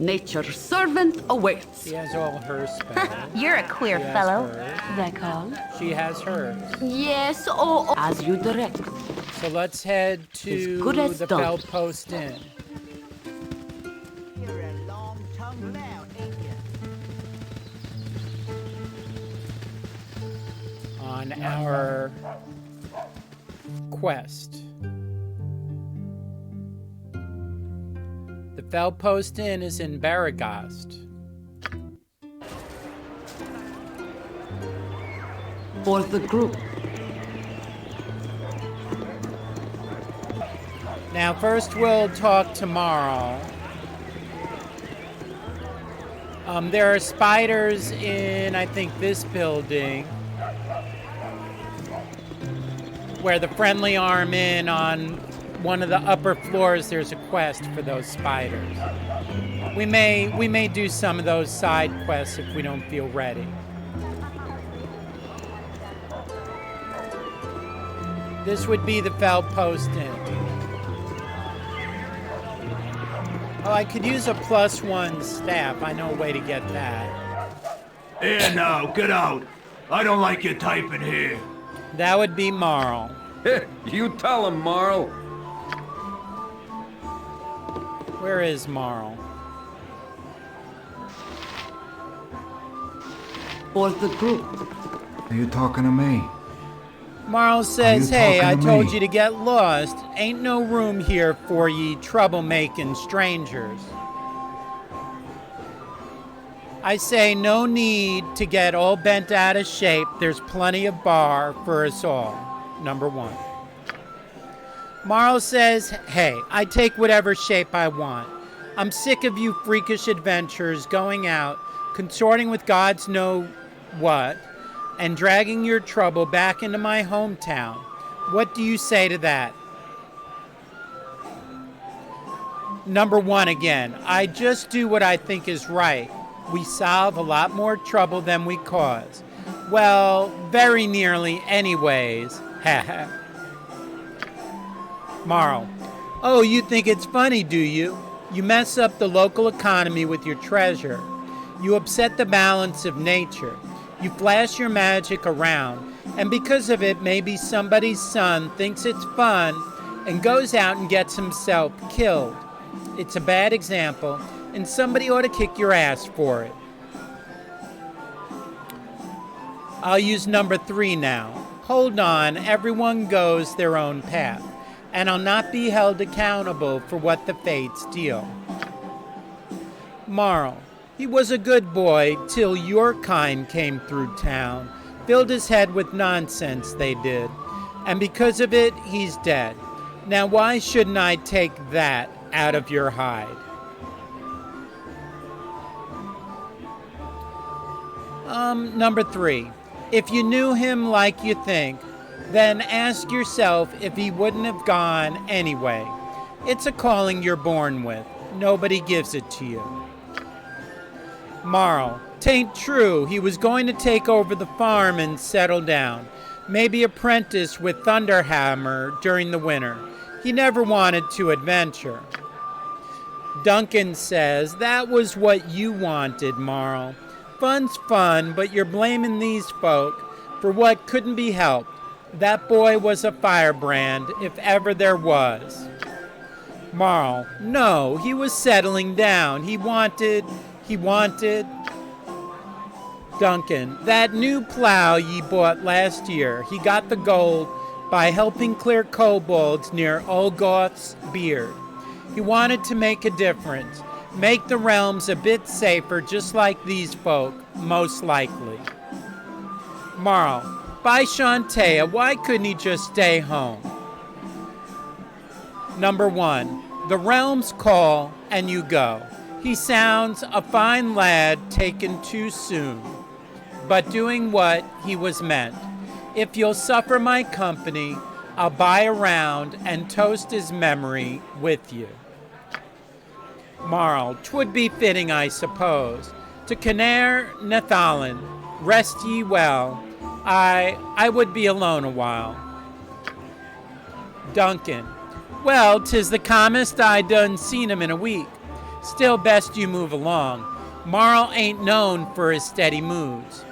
Nature's servant awaits. She has all her spells. You're a queer She has fellow. hers. D'accord. She has hers. Yes, oh, as you direct. So let's head As to good as the done. Feldpost Inn. You're a long-tongued lout, ain't you? On our quest. The Feldpost Inn is in Baragast. For the group. Now, first we'll talk tomorrow. There are spiders in, I think, this building. Where the friendly arm in on one of the upper floors, there's a quest for those spiders. We may do some of those side quests if we don't feel ready. This would be the Feldpost Inn. Oh, I could use a +1 staff. I know a way to get that. Here now, get out. I don't like your type in here. That would be Marl. You tell him, Marl. Where is Marl? For the group. Are you talking to me? Marl says, you hey, I talking to told me?" you to get lost. Ain't no room here for ye troublemaking strangers. I say no need to get all bent out of shape. There's plenty of bar for us all. Number 1. Marl says, hey, I take whatever shape I want. I'm sick of you freakish adventurers going out, consorting with gods know what, and dragging your trouble back into my hometown. What do you say to that? Number 1 again. I just do what I think is right. We solve a lot more trouble than we cause. Well, very nearly anyways. Marl. Oh, you think it's funny, do you? You mess up the local economy with your treasure. You upset the balance of nature. You flash your magic around, and because of it, maybe somebody's son thinks it's fun and goes out and gets himself killed. It's a bad example, and somebody ought to kick your ass for it. I'll use number 3 now. Hold on, everyone goes their own path, and I'll not be held accountable for what the fates deal. Marl. He was a good boy till your kind came through town. Filled his head with nonsense, they did. And because of it, he's dead. Now why shouldn't I take that out of your hide? Number 3. If you knew him like you think, then ask yourself if he wouldn't have gone anyway. It's a calling you're born with. Nobody gives it to you. Marl. Tain't true. He was going to take over the farm and settle down. Maybe apprentice with Thunderhammer during the winter. He never wanted to adventure. Duncan says, that was what you wanted, Marl. Fun's fun, but you're blaming these folk for what couldn't be helped. That boy was a firebrand, if ever there was. Marl. No, he was settling down. He wanted... Duncan. That new plow ye bought last year, he got the gold by helping clear kobolds near Olgoth's beard. He wanted to make a difference, make the realms a bit safer, just like these folk, most likely. Marl. By Shantea, why couldn't he just stay home? Number 1. The realms call and you go. He sounds a fine lad taken too soon, but doing what he was meant. If you'll suffer my company, I'll buy a round and toast his memory with you. Marl. 'Twould be fitting, I suppose. To Caner Nathalan, rest ye well. I would be alone a while. Duncan. Well, 'tis the calmest I done seen him in a week. Still, best you move along. Marl ain't known for his steady moves.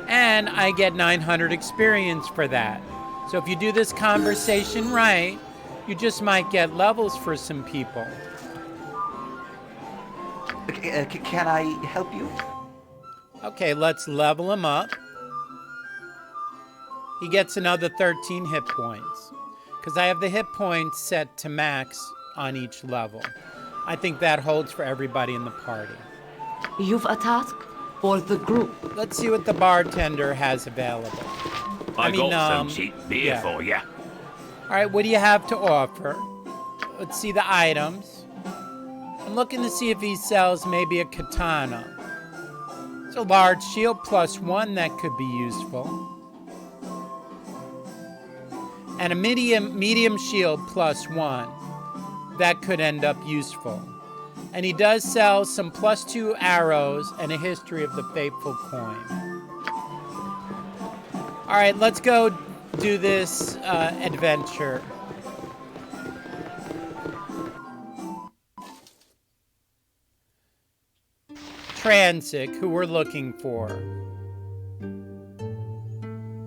And I get 900 experience for that. So if you do this conversation right, you just might get levels for some people. Can I help you? Okay, let's level him up. He gets another 13 hit points, because I have the hit points set to max on each level. I think that holds for everybody in the party. You've a task for the group. Let's see what the bartender has available. I got some cheap beer for you. All right, what do you have to offer? Let's see the items. I'm looking to see if he sells maybe a katana. It's a large shield +1 that could be useful. And a medium shield +1 that could end up useful. And he does sell some +2 arrows and a history of the fateful coin. All right, let's go do this adventure. Transic, who we're looking for.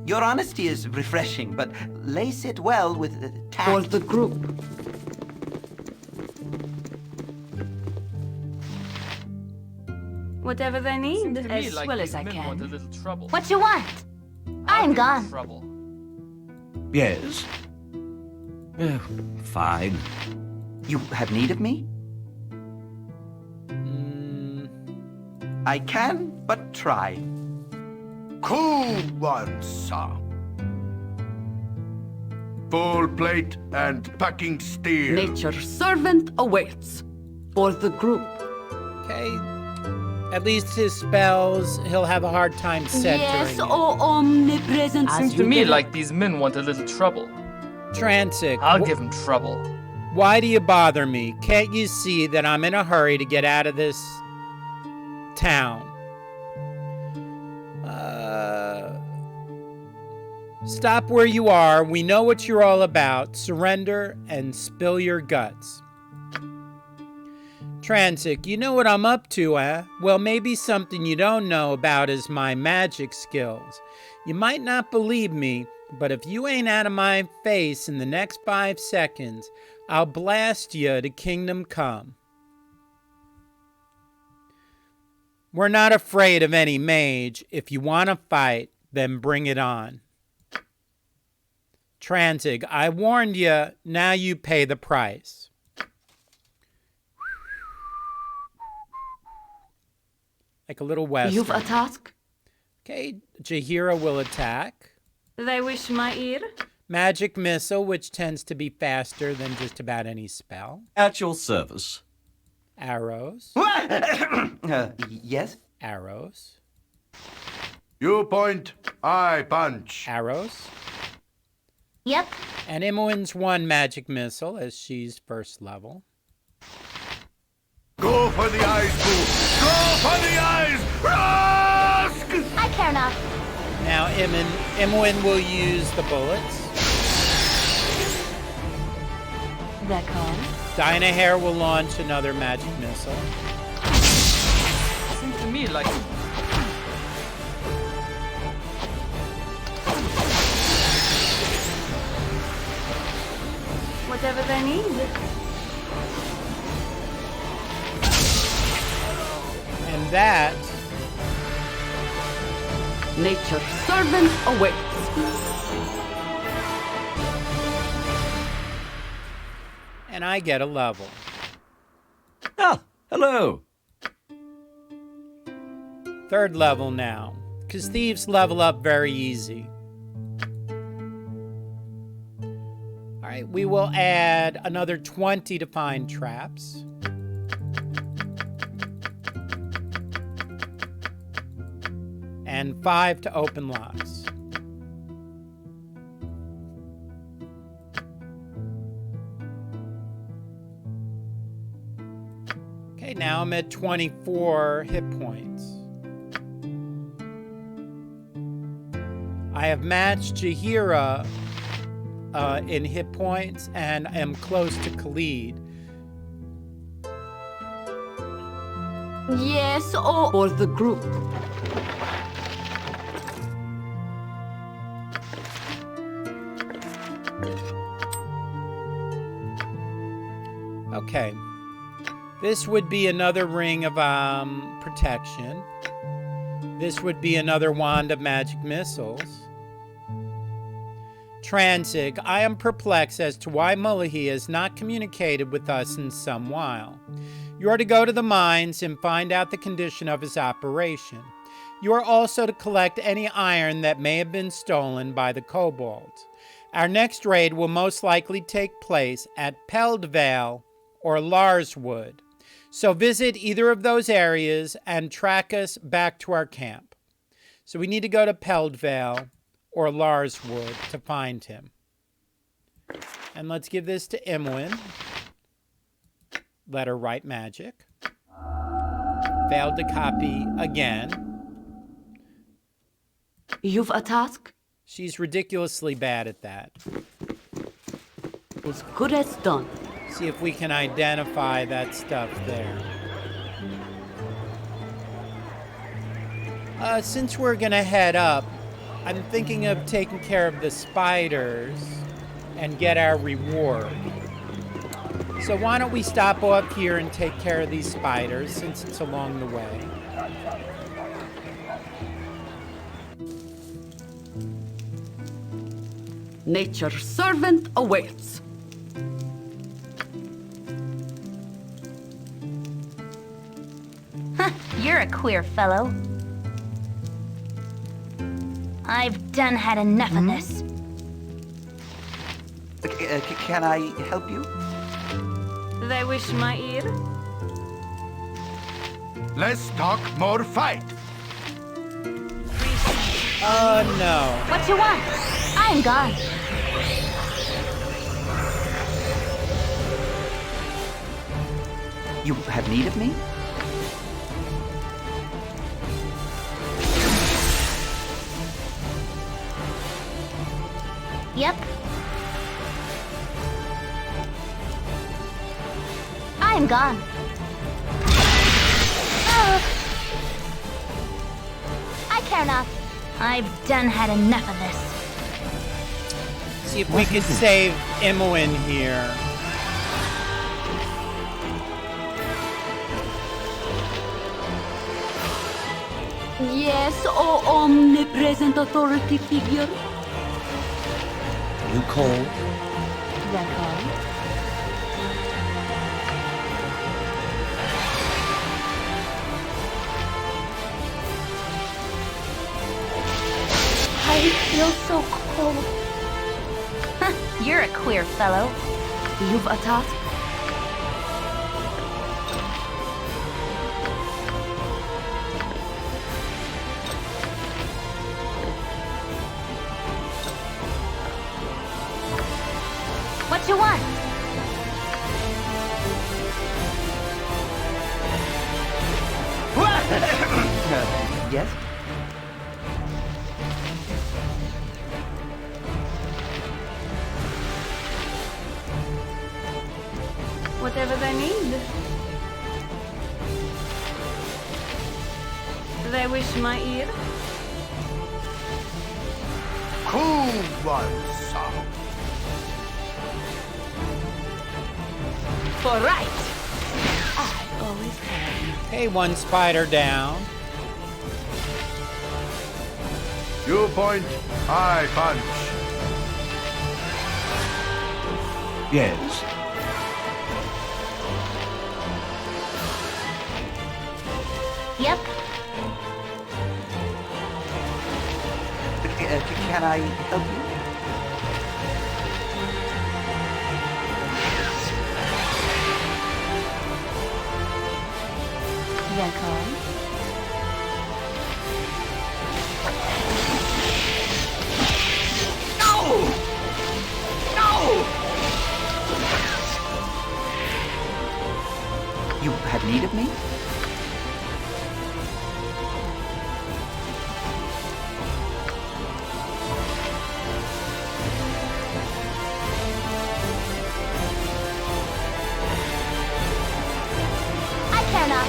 Your honesty is refreshing, but lace it well with tact. For the group. Whatever they need, As as like well these as I men want a can. little trouble. What you want? I'm Give them gone. Trouble. Yes. Fine. You have need of me? I can but try. Cool one, sir. Full plate and packing steel. Nature's servant awaits. For the group. Okay. At least his spells, he'll have a hard time centering. Yes, it. oh omnipresent. As Seems to you me direct. like these men want a little trouble. Transic, I'll give them trouble. why do you bother me? Can't you see that I'm in a hurry to get out of this town? Stop where you are. We know what you're all about. Surrender and spill your guts. Transic, you know what I'm up to, eh? Well, maybe something you don't know about is my magic skills. You might not believe me, but if you ain't out of my face in the next 5 seconds, I'll blast you to Kingdom Come. We're not afraid of any mage. If you want to fight, then bring it on. Transic, I warned you, now you pay the price. Like a little western. You've a task. Okay, Jahira will attack. They wish my ear. Magic missile, which tends to be faster than just about any spell. At your service. Arrows. Yes? Arrows. You point, I punch. Arrows. Yep. And Imoen's 1 magic missile as she's first level. Go for the eyes, boo! Go for the eyes! Rusk! I care not. Now Imoen will use the bullets. That call. Dynahair will launch another magic missile. Seems to me like Whatever they need. And that, Nature's servant awaits. and I get a level. Ah, hello. 3rd level now, because thieves level up very easy. All right, we will add another 20 to find traps. And 5 to open locks. Okay, now I'm at 24 hit points. I have matched Jahira in hit points and am close to Khalid. Yes, or For the group. Okay. This would be another ring of protection. This would be another wand of magic missiles. Transig, I am perplexed as to why Mullahy has not communicated with us in some while. You are to go to the mines and find out the condition of his operation. You are also to collect any iron that may have been stolen by the kobolds. Our next raid will most likely take place at Peldvale or Larswood. So visit either of those areas and track us back to our camp. So we need to go to Peldvale or Larswood to find him. And let's give this to Imwin. Let her write magic. Failed to copy again. You've a task? She's ridiculously bad at that. As good as done. See if we can identify that stuff there. Since we're gonna head up, I'm thinking of taking care of the spiders and get our reward. So why don't we stop off here and take care of these spiders since it's along the way. Nature's servant awaits. You're a queer fellow. I've done had enough of this. Can I help you? they wish my ear? Let's talk more fight. Oh no. What you want? I'm gone. You have need of me? Yep. I'm gone. Oh. I care not. I've done had enough of this. See if we could save Imoen here. Yes, oh omnipresent authority figure. You call? That all? I feel so cold. You're a queer fellow. You've a task? What you want? Yes? Whatever they need. They wish my ear? Cool one, son. For right. I always have. Okay, one spider down. You point, I punch. Yes. Yep. Can I help you? That all? You have need of me? I care not.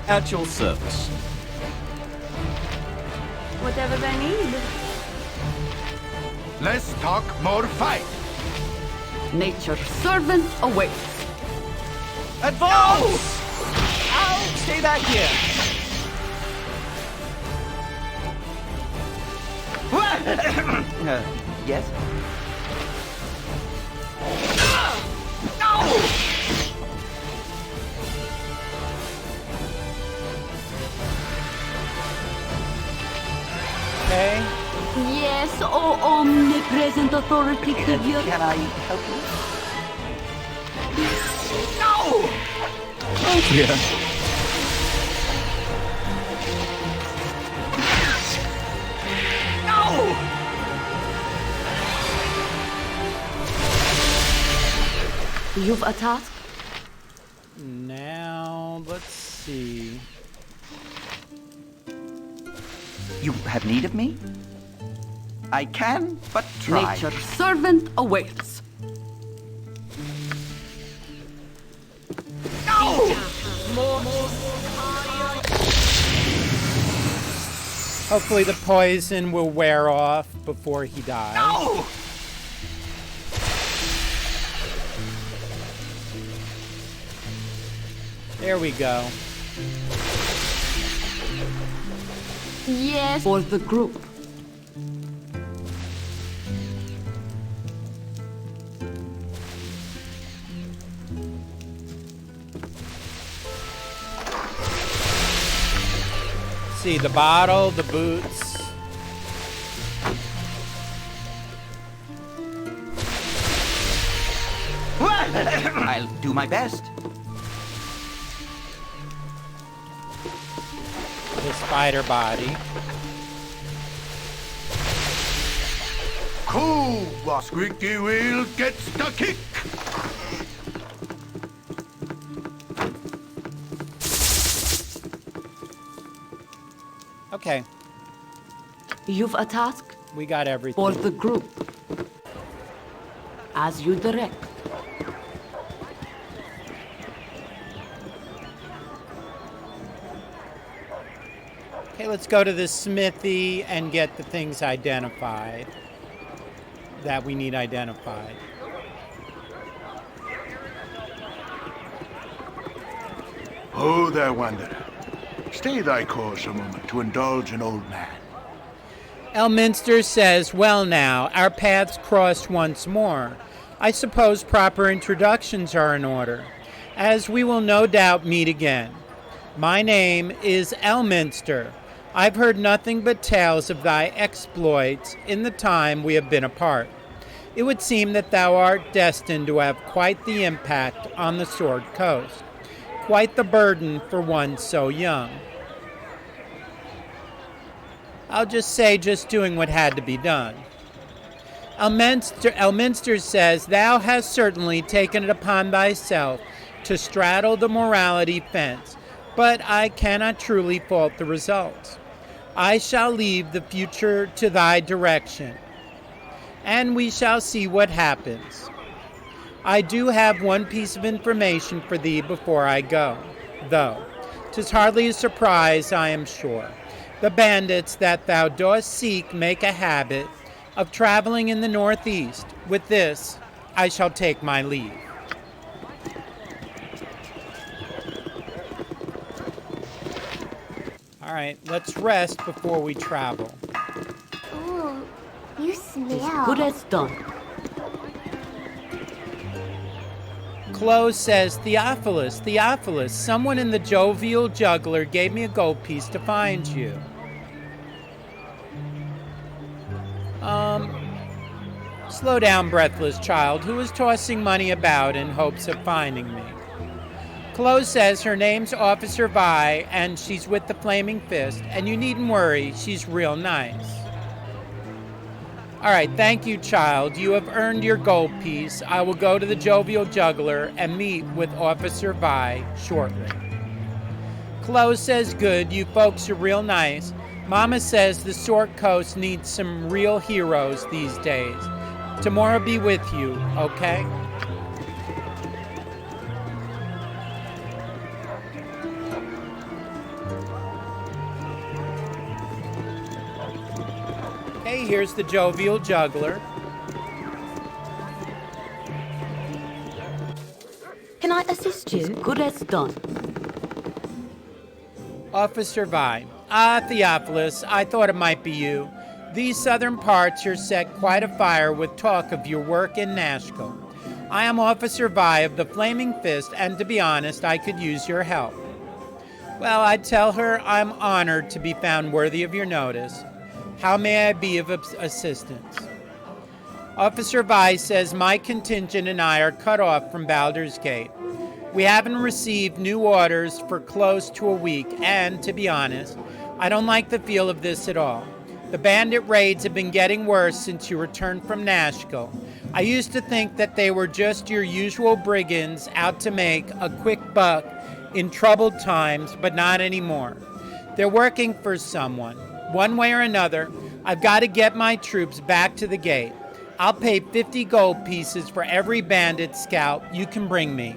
At your service. Whatever they need. Less talk, more fight. Nature's servant awaits. Advance! Ow! Stay back here. Yes? Okay. Yes, oh omnipresent authority figure. Can I help you? Oh dear. You've a task? Now, let's see. You have need of me? I can, but try. Nature's servant awaits. Hopefully the poison will wear off before he dies. There we go. Yes. For the group. See the bottle, the boots. I'll do my best. The spider body. Cool, the squeaky wheel gets the kick. Okay, You've a task? we got For everything. the group. As you direct. Okay, let's go to the smithy and get the things identified that we need identified. Oh there, Wanderer. Stay thy course a moment to indulge an old man. Elminster says, well now, our paths crossed once more. I suppose proper introductions are in order, as we will no doubt meet again. My name is Elminster. I've heard nothing but tales of thy exploits in the time we have been apart. It would seem that thou art destined to have quite the impact on the Sword Coast, quite the burden for one so young. I'll just say just doing what had to be done. Elminster says, thou hast certainly taken it upon thyself to straddle the morality fence, but I cannot truly fault the results. I shall leave the future to thy direction, and we shall see what happens. I do have one piece of information for thee before I go, though 'tis hardly a surprise, I am sure. The bandits that thou dost seek make a habit of traveling in the northeast. With this, I shall take my leave. All right, let's rest before we travel. Ooh, you As smell. good as done. Chloe says, Theophilus, someone in the jovial juggler gave me a gold piece to find you. Slow down, breathless child, who is tossing money about in hopes of finding me. Chloe says her name's Officer Vi, and she's with the Flaming Fist, and you needn't worry, she's real nice. All right, thank you, child. You have earned your gold piece. I will go to the jovial juggler and meet with Officer Vi shortly. Chloe says, good, you folks are real nice. Mama says the Sword Coast needs some real heroes these days. Tomorrow be with you, okay? Hey, here's the jovial juggler. Can I assist you? Good as done. Officer Vi. Ah, Theophilus, I thought it might be you. These southern parts here set quite a fire with talk of your work in Nashville. I am Officer Vi of the Flaming Fist, and to be honest, I could use your help. Well, I tell her I'm honored to be found worthy of your notice. How may I be of assistance? Officer Vi says my contingent and I are cut off from Baldur's Gate. We haven't received new orders for close to a week, and to be honest, I don't like the feel of this at all. The bandit raids have been getting worse since you returned from Nashville. I used to think that they were just your usual brigands out to make a quick buck in troubled times, but not anymore. They're working for someone. One way or another, I've got to get my troops back to the gate. I'll pay 50 gold pieces for every bandit scout you can bring me.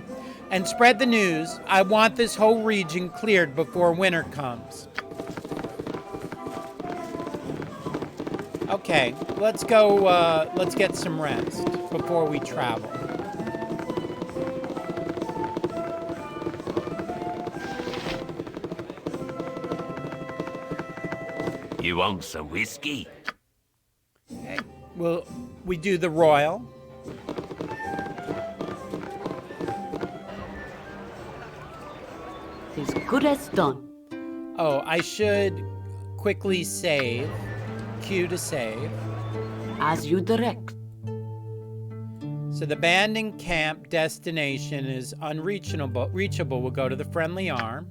And spread the news. I want this whole region cleared before winter comes. Okay, let's go, let's get some rest before we travel. You want some whiskey? Okay, well, we do the royal. Is good as done. Oh, I should quickly save. Q to save. As you direct. So the bandit camp destination is unreachable. We'll go to the friendly arm.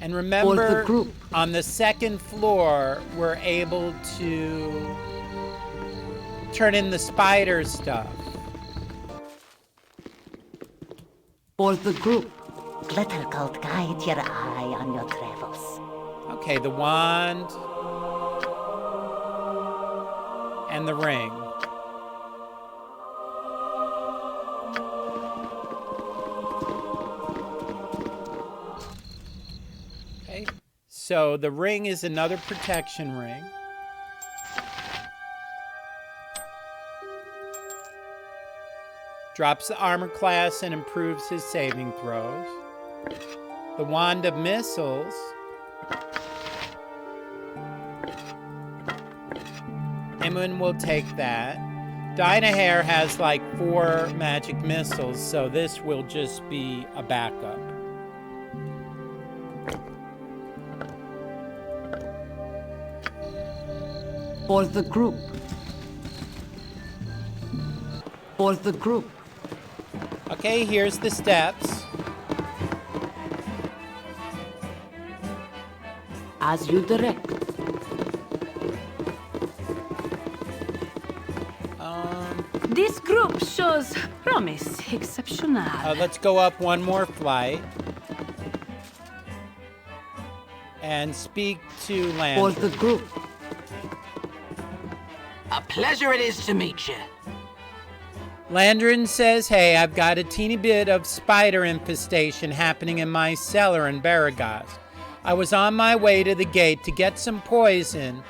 And remember, on the second floor, we're able to turn in the spider stuff. For the group. Glitter cult guide your eye on your travels. Okay, the wand and the ring. Okay, so the ring is another protection ring. Drops the armor class and improves his saving throws. The wand of missiles Emun will take that. Dynahair has like 4 magic missiles, so this will just be a backup. For the group. For the group. Okay, here's the steps. As you direct. This group shows promise exceptional. Let's go up one more flight. And speak to Landry. For the group. A pleasure it is to meet you. Landrin says, hey, I've got a teeny bit of spider infestation happening in my cellar in Baragast. I was on my way to the gate to get some poison,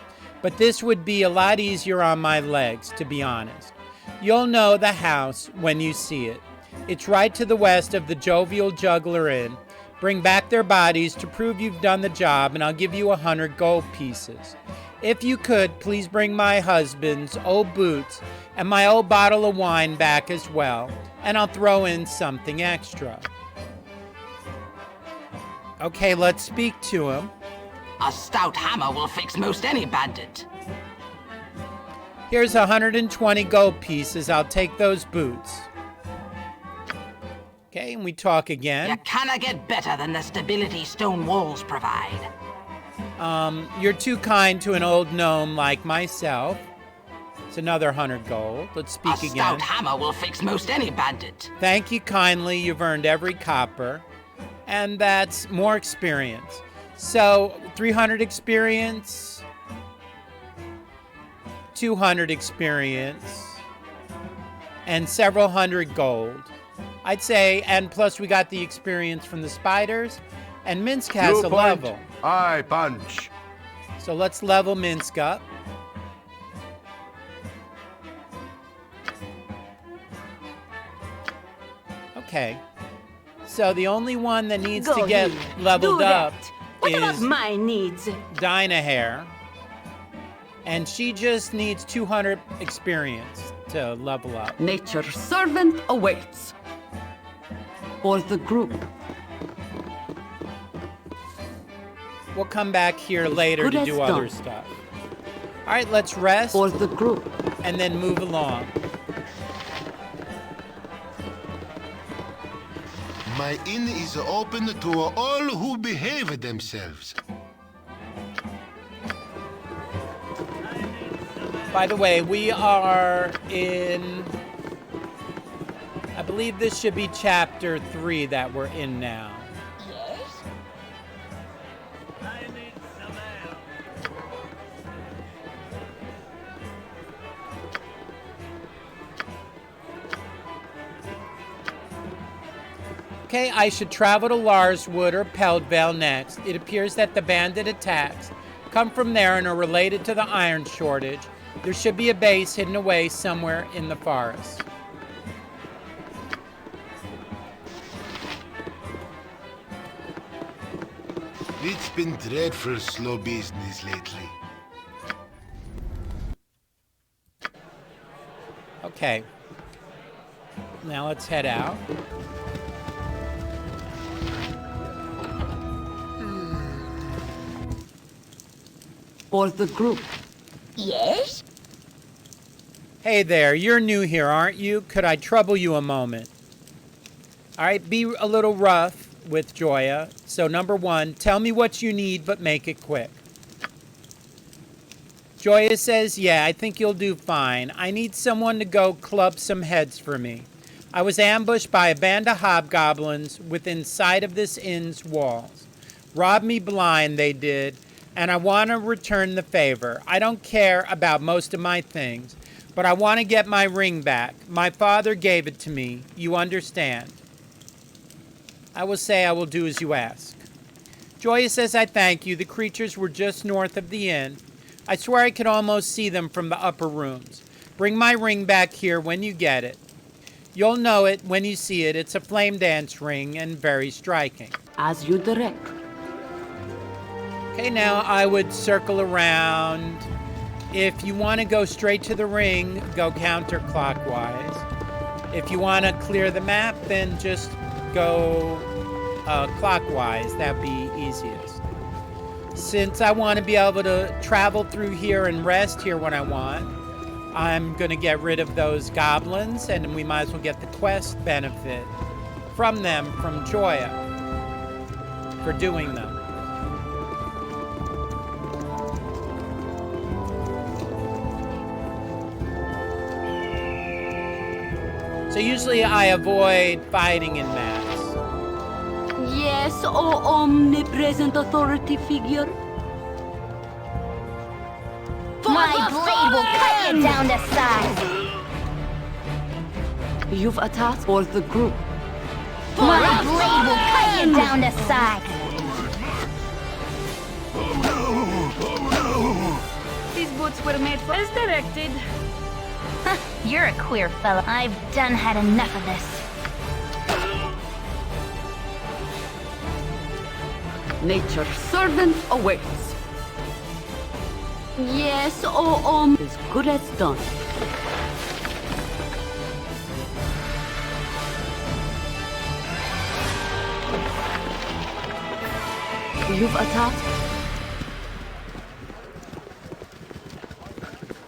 but this would be a lot easier on my legs, to be honest. You'll know the house when you see it. It's right to the west of the Jovial Juggler Inn. Bring back their bodies to prove you've done the job, and I'll give you 100 gold pieces. If you could, please bring my husband's old boots and my old bottle of wine back as well, and I'll throw in something extra. Okay, let's speak to him. A stout hammer will fix most any bandit. Here's 120 gold pieces. I'll take those boots. Okay, and we talk again. You cannot get better than the stability stone walls provide. You're too kind to an old gnome like myself. It's another 100 gold. Let's speak again. A stout hammer will fix most any bandit. Thank you kindly. You've earned every copper. And that's more experience. So, 300 experience, 200 experience, and several hundred gold. I'd say, and plus we got the experience from the spiders, and Minsk has a level. I punch. So let's level Minsk up. Okay. So the only one that needs to get leveled up is my needs? Dynahair. And she just needs 200 experience to level up. Nature's servant awaits. For the group. We'll come back here later to do other stuff. All right, let's rest. For the group. And then move along. My inn is open to all who behave themselves. By the way, we are in, I believe this should be chapter 3 that we're in now. Yes? Okay, I should travel to Larswood or Peldvale next. It appears that the bandit attacks come from there and are related to the iron shortage. There should be a base hidden away somewhere in the forest. It's been dreadful slow business lately. Okay. Now let's head out. For the group. Yes? Hey there, you're new here, aren't you? Could I trouble you a moment? All right, be a little rough with Joya. So number 1, tell me what you need, but make it quick. Joya says, yeah, I think you'll do fine. I need someone to go club some heads for me. I was ambushed by a band of hobgoblins within sight of this inn's walls. Robbed me blind, they did, and I want to return the favor. I don't care about most of my things, but I want to get my ring back. My father gave it to me. You understand? I will say I will do as you ask. Joya says, I thank you. The creatures were just north of the inn. I swear I could almost see them from the upper rooms. Bring my ring back here when you get it. You'll know it when you see it. It's a flame dance ring and very striking. As you direct. Okay, now I would circle around. If you want to go straight to the ring, go counterclockwise. If you want to clear the map, then just go clockwise. That'd be easiest. Since I want to be able to travel through here and rest here when I want, I'm going to get rid of those goblins, and we might as well get the quest benefit from them, from Joya, for doing them. So usually I avoid fighting in mass. Yes, oh omnipresent authority figure. My blade will cut you down to size. You've attacked for the group. My blade will cut you down to size. These boots were made for as directed. You're a queer fella. I've done had enough of this. Nature's servant awaits. Yes, oh as good as done. You've attacked.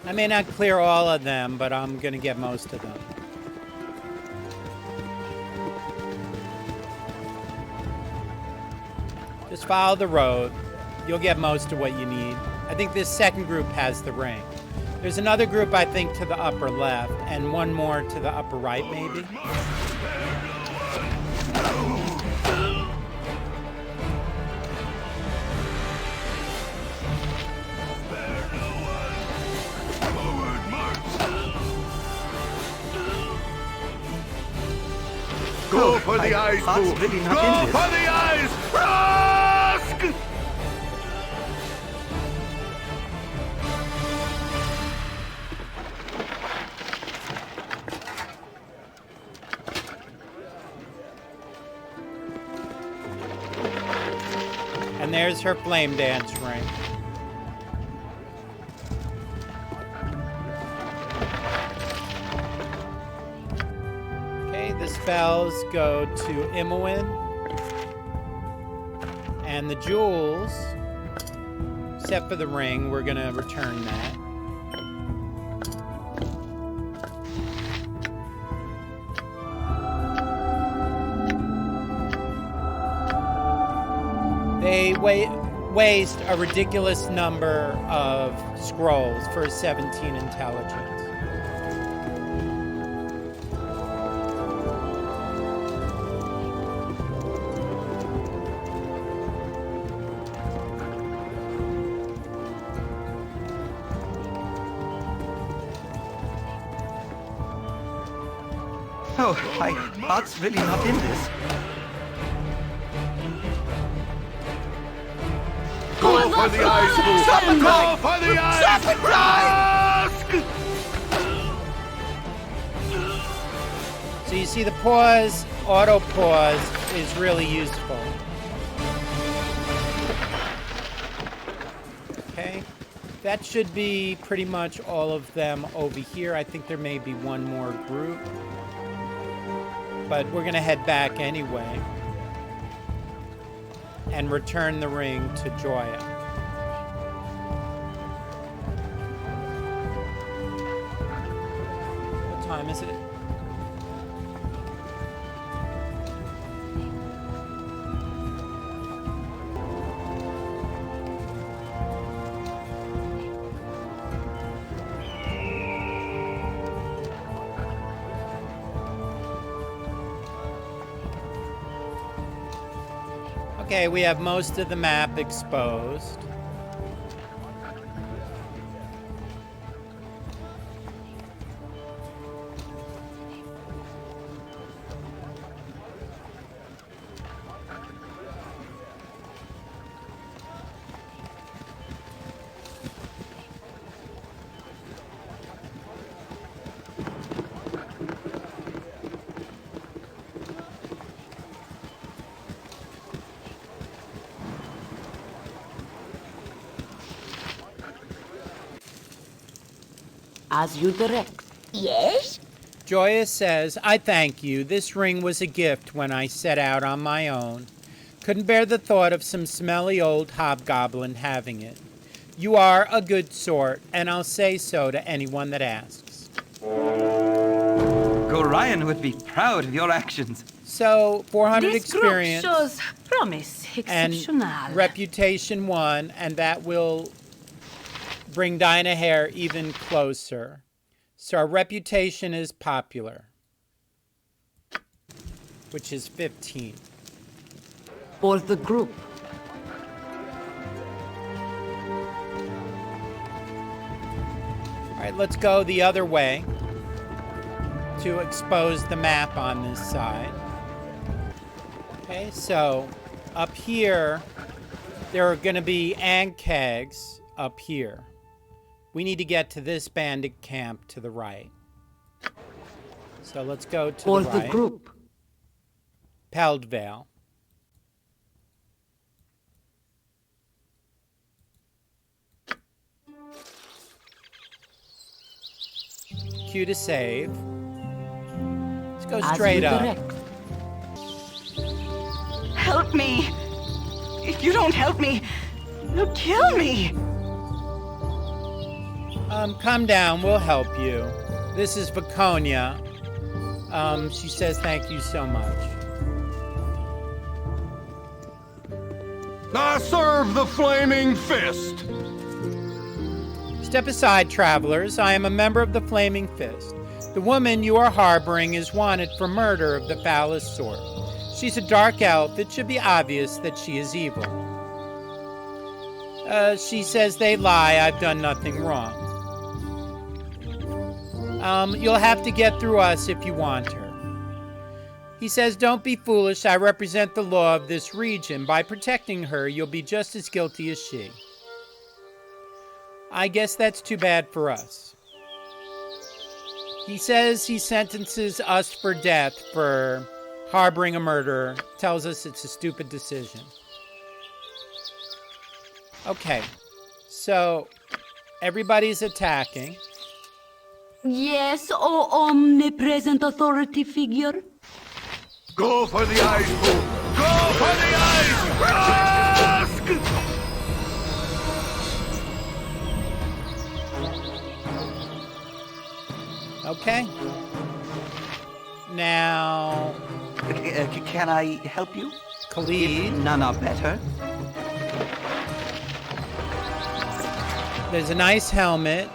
I may not clear all of them, but I'm going to get most of them. Just follow the road. You'll get most of what you need. I think this second group has the ring. There's another group, I think, to the upper left, and one more to the upper right, maybe. Go for the eyes, fool! really not Go in this. for the eyes! Rask! And there's her flame dance ring. Okay, the spells go to Imoen. And the jewels, except for the ring, we're going to return that. They waste a ridiculous number of scrolls for a 17 intelligence. Oh, my heart's really not in this. Go for the eyes, Boo! Stop and cry! Go for the eyes! Stop and cry! So you see the pause, auto pause is really useful. Okay, that should be pretty much all of them over here. I think there may be one more group, but we're gonna head back anyway and return the ring to Joya. What time is it? Okay, we have most of the map exposed. As you direct. Yes? Joya says, I thank you. This ring was a gift when I set out on my own. Couldn't bear the thought of some smelly old hobgoblin having it. You are a good sort, and I'll say so to anyone that asks. Gorion would be proud of your actions. So, 400 This experience group shows promise and exceptional. reputation 1, and that will bring Dinah Hare even closer. So our reputation is popular, which is 15. For the group. All right, let's go the other way to expose the map on this side. Okay, so up here, there are going to be Ankegs up here. We need to get to this bandit camp to the right. So let's go to For the right. the group. Peldvale. Q to save. Let's go As straight you up. direct. Help me! If you don't help me, you'll kill me! Come down. We'll help you. This is Vaconia. She says thank you so much. I serve the Flaming Fist! Step aside, travelers. I am a member of the Flaming Fist. The woman you are harboring is wanted for murder of the foulest sort. She's a dark elf. It should be obvious that she is evil. She says they lie. I've done nothing wrong. You'll have to get through us if you want her. He says, don't be foolish. I represent the law of this region. By protecting her, you'll be just as guilty as she. I guess that's too bad for us. He says he sentences us for death for harboring a murderer. Tells us it's a stupid decision. Okay, so everybody's attacking. Yes, O omnipresent authority figure. Go for the eyes, fool! Go for the eyes! Rask! Okay. Now, Can I help you? Khalid, None are better. there's a nice helmet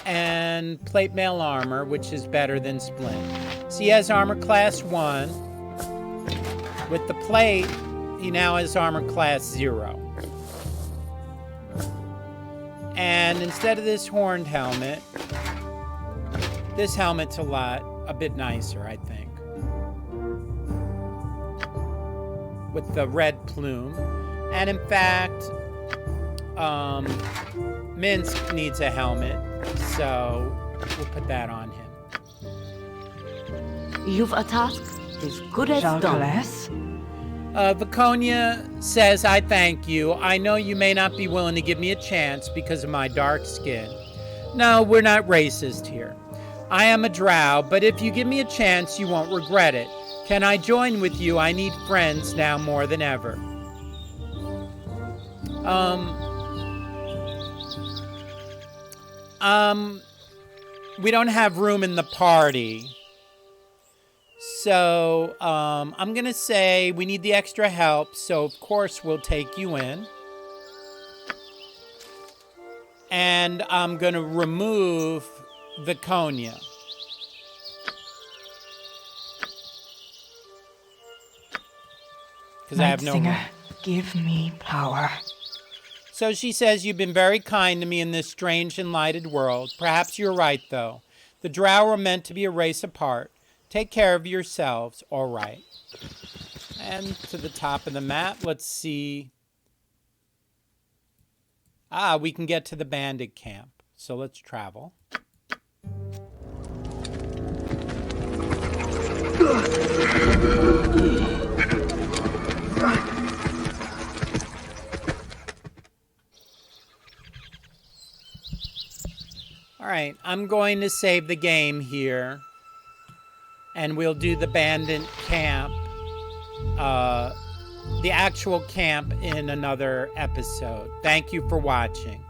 and plate mail armor, which is better than Splint. So he has armor class 1. With the plate, he now has armor class 0. And instead of this horned helmet, this helmet's a bit nicer, I think. With the red plume. And in fact, Minsk needs a helmet, so we'll put that on him. You've a task as good as done. Viconia says, I thank you. I know you may not be willing to give me a chance because of my dark skin. No, we're not racist here. I am a drow, but if you give me a chance, you won't regret it. Can I join with you? I need friends now more than ever. We don't have room in the party. So, I'm gonna say we need the extra help, so of course we'll take you in. And I'm gonna remove Viconia. Because I have no room. Give me power. So she says, you've been very kind to me in this strange and lighted world. Perhaps you're right, though. The drow are meant to be a race apart. Take care of yourselves, all right. And to the top of the map, let's see. We can get to the bandit camp. So let's travel. All right, I'm going to save the game here. And we'll do the bandit camp, the actual camp in another episode. Thank you for watching.